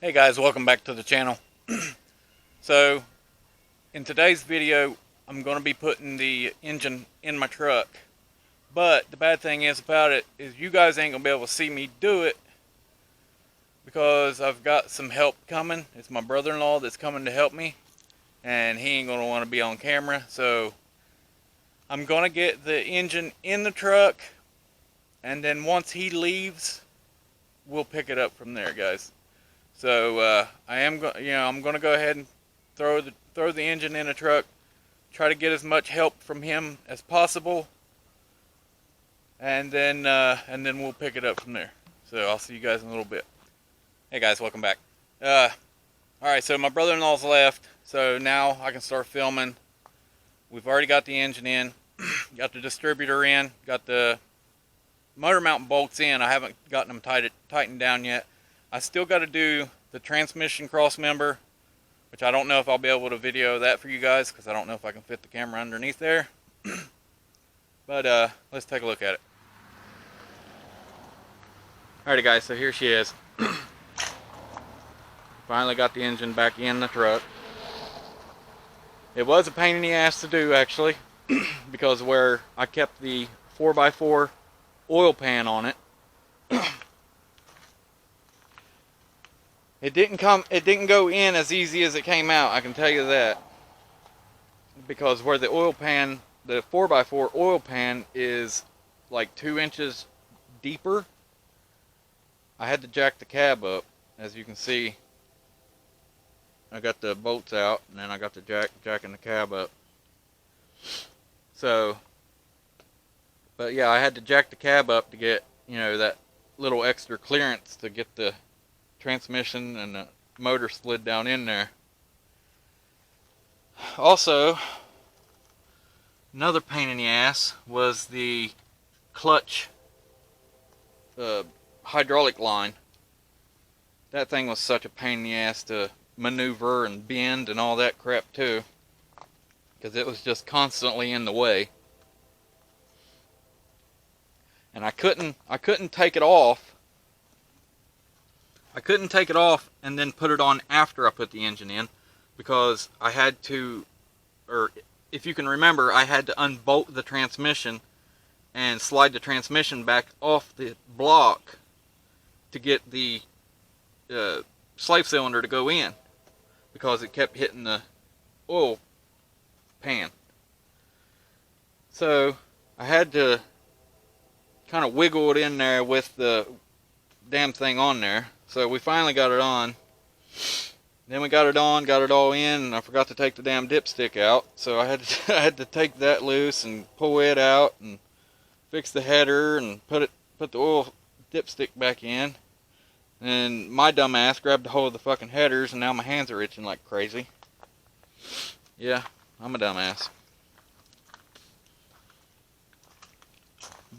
Hey guys, welcome back to the channel. So, in today's video, I'm going to be putting the engine in my truck. But the bad thing is about it is you guys ain't going to be able to see me do it because I've got some help coming. It's my brother-in-law that's coming to help me, and he ain't going to want to be on camera. So, I'm going to get the engine in the truck, and then once he leaves, we'll pick it up from there, guys. So I'm going to go ahead and throw the engine in a truck, try to get as much help from him as possible, and then we'll pick it up from there. So I'll see you guys in a little bit. Hey guys, welcome back. All right, so my brother-in-law's left, so now I can start filming. We've already got the engine in, got the distributor in, got the motor mount bolts in. I haven't gotten them tightened down yet. I still got to do the transmission cross member, which I don't know if I'll be able to video that for you guys because I don't know if I can fit the camera underneath there. But let's take a look at it. Alrighty guys, so here she is. Finally got the engine back in the truck. It was a pain in the ass to do actually, because where I kept the 4x4 oil pan on it, it didn't go in as easy as it came out, I can tell you that. Because where the oil pan, the 4x4 oil pan is like 2 inches deeper, I had to jack the cab up. As you can see, I got the bolts out and then I got the jacking the cab up. So, but yeah, I had to jack the cab up to get, that little extra clearance to get the transmission and the motor slid down in there. Also, another pain in the ass was the clutch hydraulic line. That thing was such a pain in the ass to maneuver and bend and all that crap too, because it was just constantly in the way. And I couldn't take it off. I couldn't take it off and then put it on after I put the engine in, because I had to, or if you can remember, I had to unbolt the transmission and slide the transmission back off the block to get the slave cylinder to go in, because it kept hitting the oil pan. So I had to kind of wiggle it in there with the damn thing on there. So we finally got it on. Then we got it on, got it all in, and I forgot to take the damn dipstick out. So I had to take that loose and pull it out and fix the header and put the oil dipstick back in. And my dumb ass grabbed a hold of the fucking headers, and now my hands are itching like crazy. Yeah, I'm a dumb ass.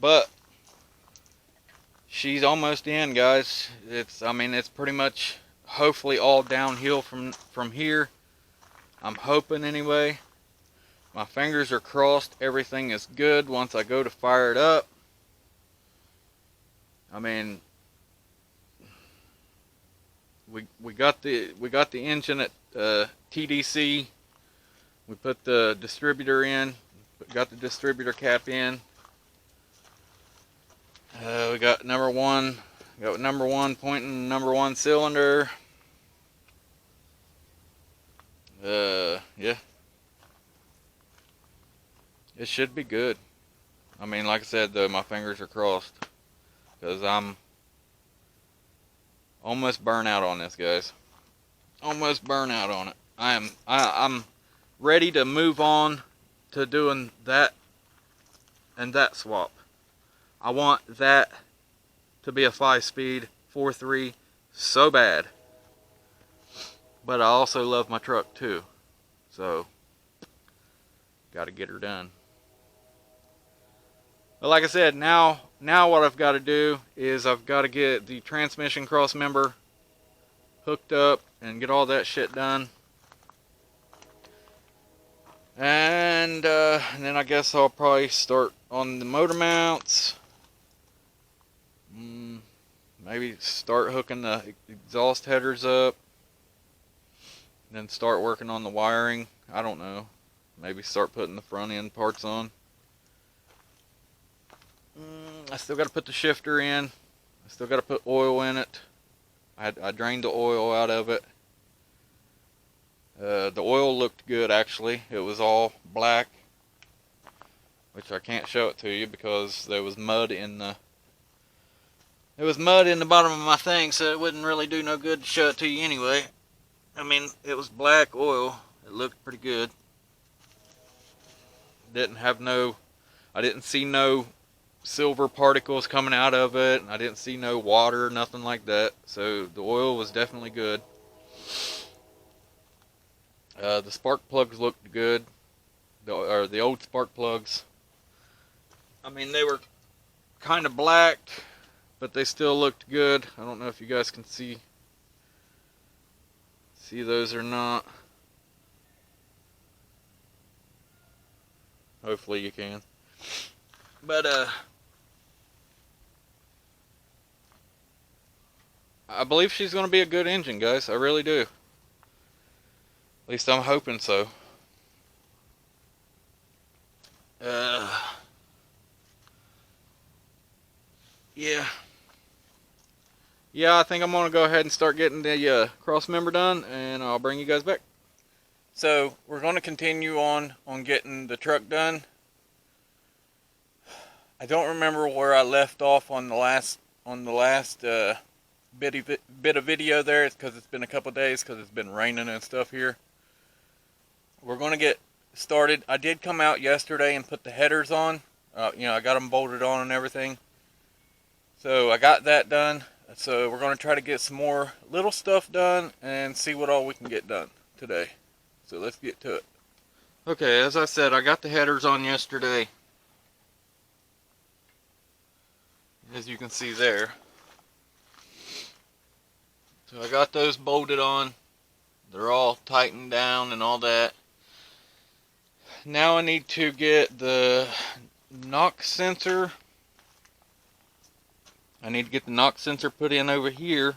But she's almost in, guys. It's pretty much hopefully all downhill from here. I'm hoping anyway. My fingers are crossed. Everything is good once I go to fire it up. We got the engine at TDC. We put the distributor in. Got the distributor cap in. We got number one pointing number 1 cylinder. Yeah. It should be good. Like I said though, my fingers are crossed, because I'm almost burnt out on this, guys. Almost burnt out on it. I'm ready to move on to doing that and that swap. I want that to be a 5-speed 4.3 so bad. But I also love my truck too. So, gotta get her done. But like I said, now what I've got to do is I've got to get the transmission cross member hooked up and get all that shit done. And then I guess I'll probably start on the motor mounts. maybe start hooking the exhaust headers up, then start working on the wiring. I don't know. Maybe start putting the front end parts on. I still got to put the shifter in. I still got to put oil in it. I drained the oil out of it. The oil looked good actually. It was all black, which I can't show it to you because there was mud in the bottom of my thing, so it wouldn't really do no good to show it to you anyway. I mean, it was black oil. It looked pretty good. I didn't see no silver particles coming out of it. I didn't see no water, nothing like that. So the oil was definitely good. The spark plugs looked good. The old spark plugs. I mean, they were kind of black, but they still looked good. I don't know if you guys can see those or not. Hopefully you can. But I believe she's going to be a good engine, guys. I really do. At least I'm hoping so. Yeah, I think I'm going to go ahead and start getting the cross member done, and I'll bring you guys back. So we're going to continue on getting the truck done. I don't remember where I left off on the last bit of video there. It's because it's been a couple days because it's been raining and stuff here. We're going to get started. I did come out yesterday and put the headers on. You know, I got them bolted on and everything. So I got that done. So we're going to try to get some more little stuff done and see what all we can get done today. So let's get to it. Okay, as I said, I got the headers on yesterday. As you can see there. So I got those bolted on. They're all tightened down and all that. Now I need to get the knock sensor. I need to get the knock sensor put in over here.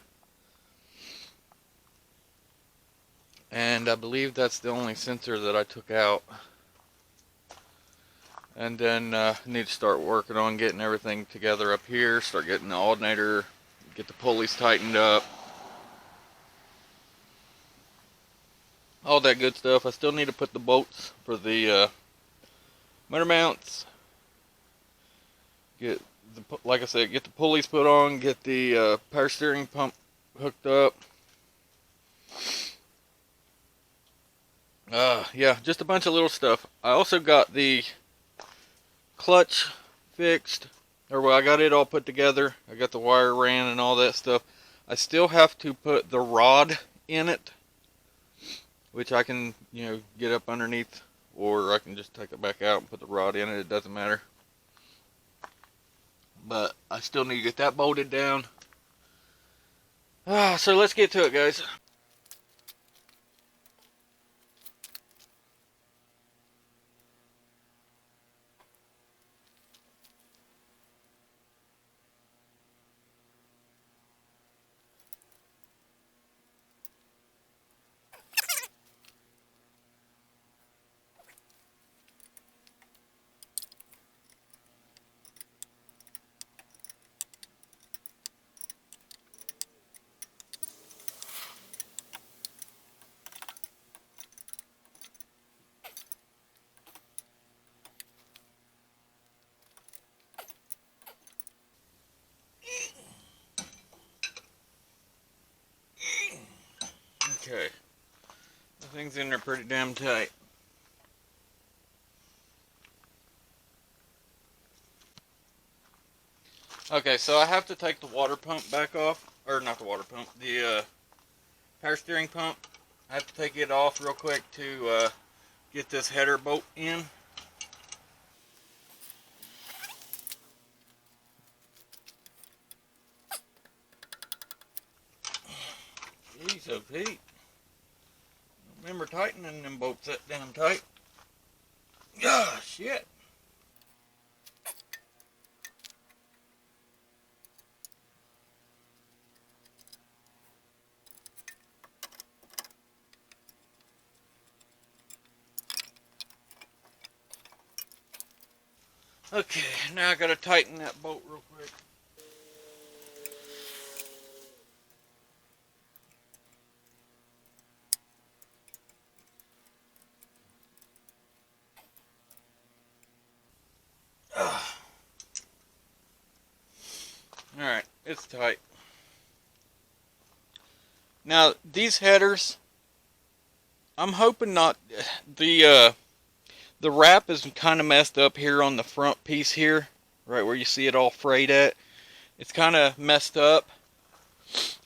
And I believe that's the only sensor that I took out. And then I need to start working on getting everything together up here. Start getting the alternator, get the pulleys tightened up. All that good stuff. I still need to put the bolts for the motor mounts. Like I said, get the pulleys put on, get the power steering pump hooked up. Yeah, just a bunch of little stuff. I also got the clutch fixed, or well, I got it all put together. I got the wire ran and all that stuff. I still have to put the rod in it, which I can, you know, get up underneath, or I can just take it back out and put the rod in it. It doesn't matter. But I still need to get that bolted down. So let's get to it, guys. Okay, the thing's in there pretty damn tight. Okay, so I have to take the water pump back off, or not the water pump, the power steering pump. I have to take it off real quick to get this header bolt in. Jeez, oh Pete. Remember tightening them bolts that damn tight. Ah, shit. Okay, now I gotta tighten that bolt real quick. Alright, it's tight. Now, these headers, I'm hoping not, the wrap is kind of messed up here on the front piece here, right where you see it all frayed at. It's kind of messed up.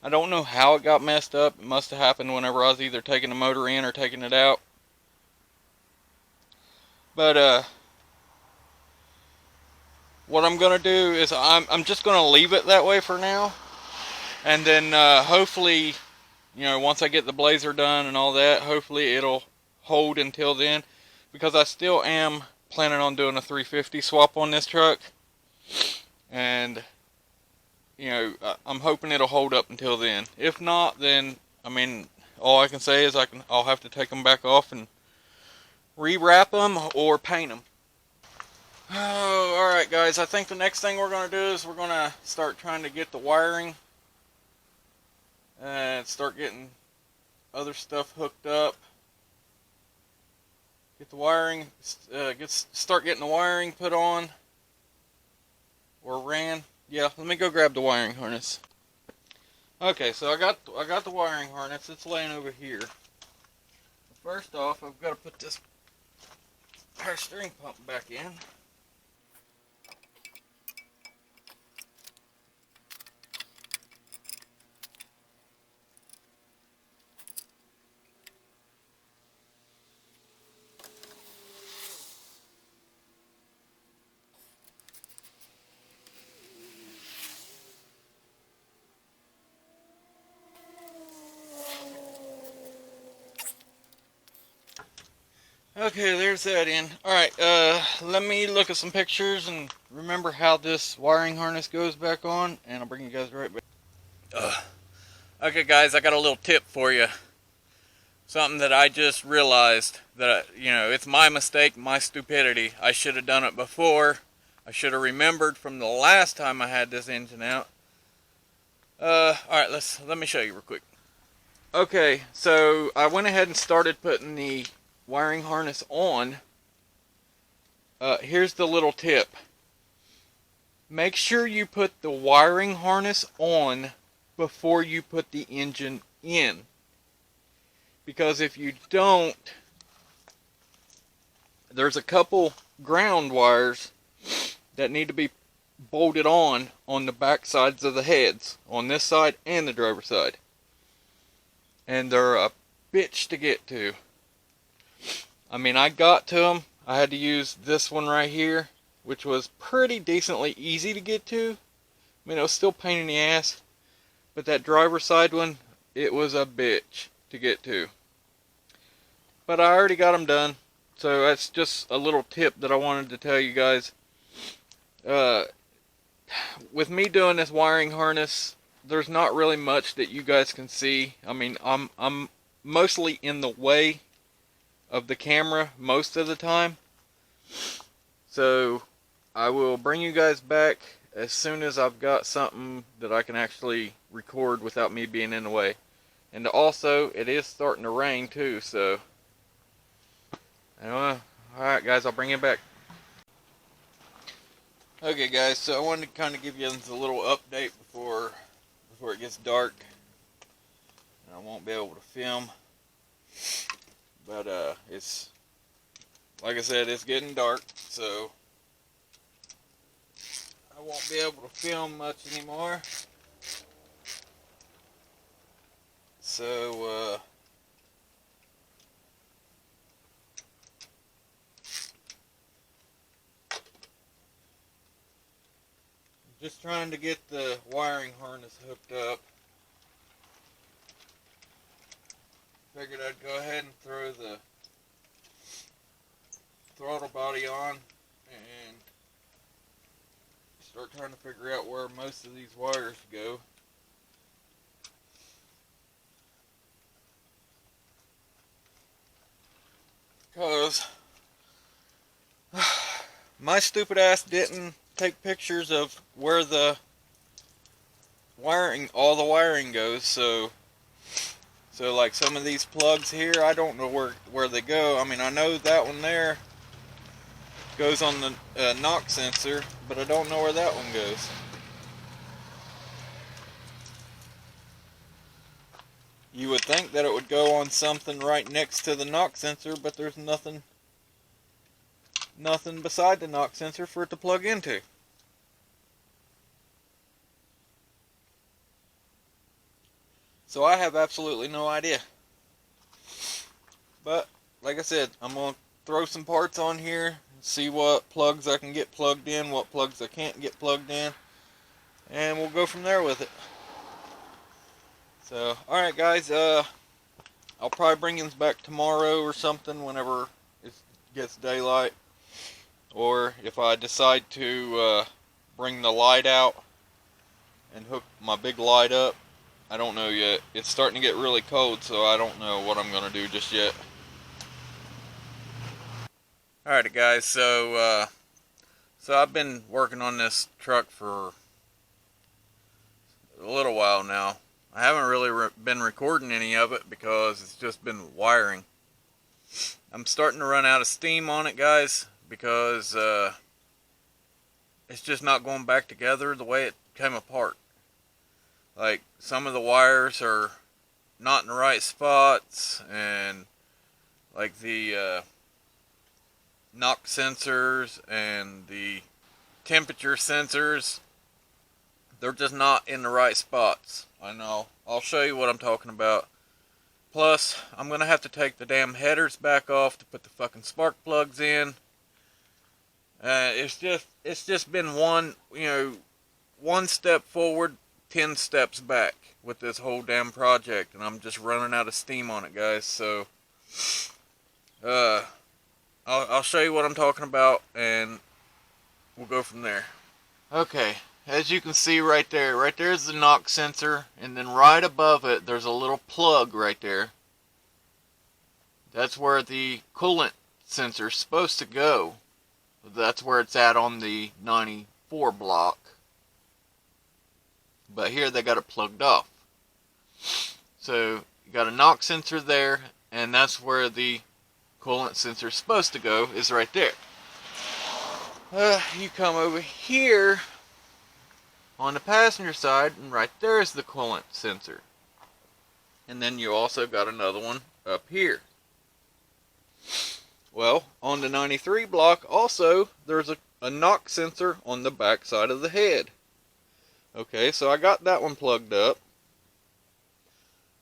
I don't know how it got messed up. It must have happened whenever I was either taking the motor in or taking it out. But what I'm gonna do is I'm just gonna leave it that way for now, and then hopefully, you know, once I get the blazer done and all that, hopefully it'll hold until then, because I still am planning on doing a 350 swap on this truck, and you know, I'm hoping it'll hold up until then. If not, then I mean, all I can say is I'll have to take them back off and rewrap them or paint them. Oh, alright guys, I think the next thing we're going to do is we're going to start trying to get the wiring and start getting other stuff hooked up. Get the wiring, start getting the wiring put on or ran. Yeah, let me go grab the wiring harness. Okay, so I got the wiring harness. It's laying over here. First off, I've got to put this power steering pump back in. Okay, there's that in. Alright, let me look at some pictures and remember how this wiring harness goes back on, and I'll bring you guys right back. Okay guys, I got a little tip for you. Something that I just realized that, you know, it's my mistake, my stupidity. I should have done it before. I should have remembered from the last time I had this engine out. Alright, let me show you real quick. Okay, so I went ahead and started putting the wiring harness on. Here's the little tip. Make sure you put the wiring harness on before you put the engine in. Because if you don't, there's a couple ground wires that need to be bolted on the back sides of the heads, on this side and the driver's side. And they're a bitch to get to. I mean, I got to them. I had to use this one right here, which was pretty decently easy to get to. I mean, it was still a pain in the ass. But that driver's side one, it was a bitch to get to. But I already got them done. So that's just a little tip that I wanted to tell you guys. With me doing this wiring harness, there's not really much that you guys can see. I mean, I'm mostly in the way of the camera most of the time. So I will bring you guys back as soon as I've got something that I can actually record without me being in the way. And also, it is starting to rain too, so alright guys, I'll bring you back. Okay guys, so I wanted to kind of give you a little update before it gets dark and I won't be able to film. But it's, like I said, it's getting dark, so I won't be able to film much anymore. So just trying to get the wiring harness hooked up. Figured I'd go ahead and throw the throttle body on and start trying to figure out where most of these wires go. Because My stupid ass didn't take pictures of where the wiring, all the wiring goes, so like some of these plugs here, I don't know where they go. I mean, I know that one there goes on the knock sensor, but I don't know where that one goes. You would think that it would go on something right next to the knock sensor, but there's nothing beside the knock sensor for it to plug into. So I have absolutely no idea. But like I said, I'm going to throw some parts on here, see what plugs I can get plugged in, what plugs I can't get plugged in, and we'll go from there with it. So, alright guys, I'll probably bring this back tomorrow or something whenever it gets daylight. Or if I decide to bring the light out and hook my big light up, I don't know yet. It's starting to get really cold, so I don't know what I'm going to do just yet. Alright guys, so I've been working on this truck for a little while now. I haven't really been recording any of it because it's just been wiring. I'm starting to run out of steam on it, guys, because it's just not going back together the way it came apart. Like, some of the wires are not in the right spots, and like the knock sensors and the temperature sensors, they're just not in the right spots. I know. I'll show you what I'm talking about. Plus, I'm going to have to take the damn headers back off to put the fucking spark plugs in. It's just been one step forward, 10 steps back with this whole damn project, and I'm just running out of steam on it, guys. So, I'll show you what I'm talking about, and we'll go from there. Okay, as you can see right there's the knock sensor, and then right above it, there's a little plug right there. That's where the coolant sensor is supposed to go. That's where it's at on the 94 block. But here they got it plugged off. So you got a knock sensor there, and that's where the coolant sensor is supposed to go, is right there. You come over here on the passenger side, and right there is the coolant sensor. And then you also got another one up here. Well, on the 93 block also, there's a knock sensor on the back side of the head. Okay, so I got that one plugged up.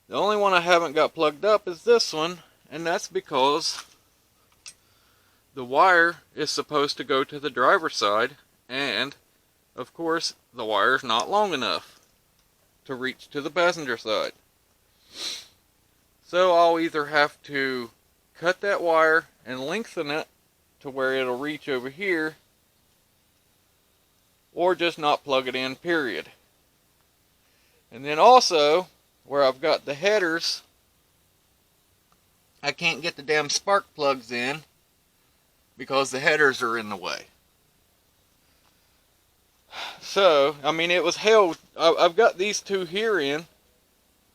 The only one I haven't got plugged up is this one, and that's because the wire is supposed to go to the driver's side, and of course the wire's not long enough to reach to the passenger side. So I'll either have to cut that wire and lengthen it to where it'll reach over here, or just not plug it in, period. And then also, where I've got the headers, I can't get the damn spark plugs in because the headers are in the way. So, I mean, it was hell. I've got these two here in,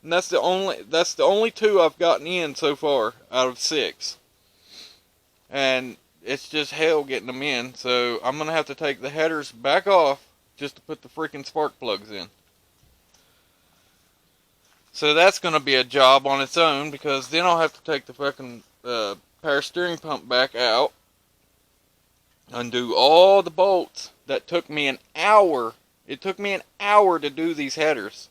and that's the only two I've gotten in so far out of 6. And it's just hell getting them in, so I'm gonna have to take the headers back off just to put the freaking spark plugs in. So that's gonna be a job on its own, because then I'll have to take the fucking power steering pump back out, undo all the bolts. That took me an hour. It took me an hour to do these headers.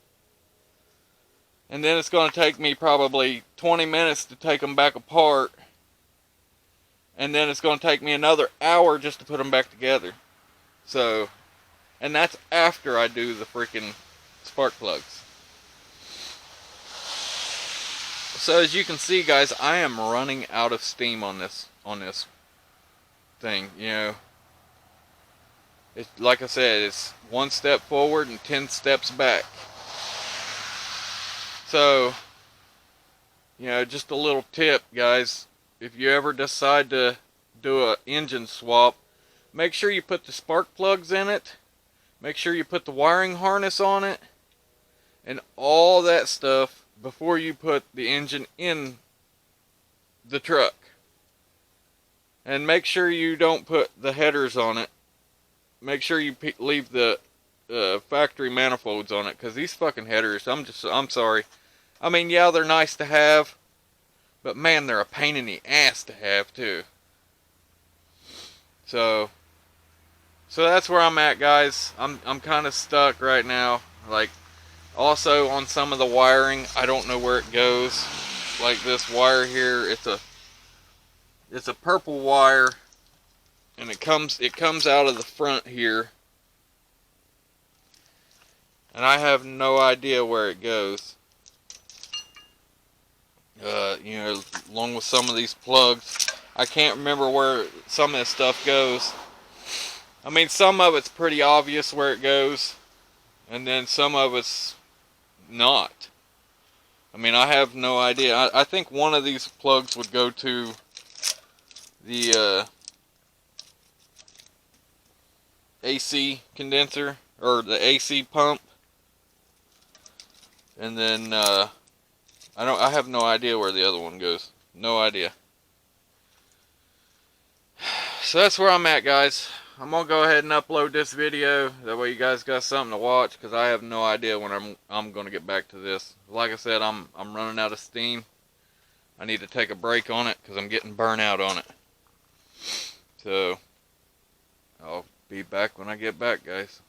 And then it's going to take me probably 20 minutes to take them back apart. And then it's going to take me another hour just to put them back together. So, and that's after I do the freaking spark plugs. So as you can see, guys, I am running out of steam on this thing, you know. It's, like I said, it's one step forward and 10 steps back. So, you know, just a little tip, guys. If you ever decide to do an engine swap, make sure you put the spark plugs in it. Make sure you put the wiring harness on it. And all that stuff before you put the engine in the truck. And make sure you don't put the headers on it. Make sure you leave the factory manifolds on it, because these fucking headers, I'm sorry. I mean, yeah, they're nice to have, but man, they're a pain in the ass to have too. So that's where I'm at, guys. I'm kind of stuck right now. Like, also on some of the wiring, I don't know where it goes. Like this wire here, it's a purple wire, and it comes out of the front here, and I have no idea where it goes. You know, along with some of these plugs, I can't remember where some of this stuff goes. I mean, some of it's pretty obvious where it goes, and then some of it's not. I mean, I have no idea. I think one of these plugs would go to the AC condenser, or the AC pump, and then I have no idea where the other one goes. No idea. So that's where I'm at, guys. I'm gonna go ahead and upload this video. That way you guys got something to watch, because I have no idea when I'm gonna get back to this. Like I said, I'm running out of steam. I need to take a break on it because I'm getting burnt out on it. So I'll be back when I get back, guys.